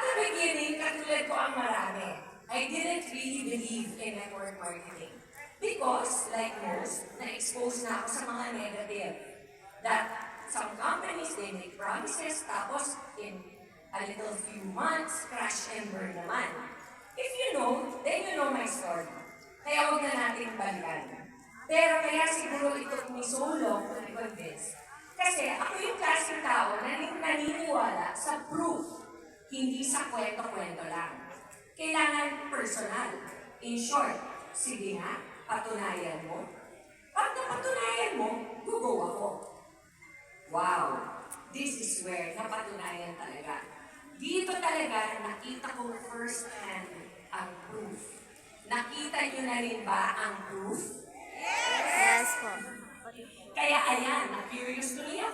the beginning, katulad ko ang marami, I didn't really believe in network marketing. Because, like most, na-expose na ako sa mga negative. That some companies, they make promises, tapos in a little few months, crash and burn naman. If you know, then you know my story. Kaya huwag na natin balikan. Pero kaya siguro it took me so long to be convinced. Kasi ako yung klaseng tao na naniniwala sa proof, hindi sa kwento-kwento lang. Kailangan personal. In short, sige nga, patunayan mo. Pag napatunayan mo, go ako. Wow! This is where napatunayan talaga. Dito talaga nakita ko first hand ang proof. Nakita niyo na rin ba ang proof? Yes po. Kaya ayan, na-curious tuloy ako.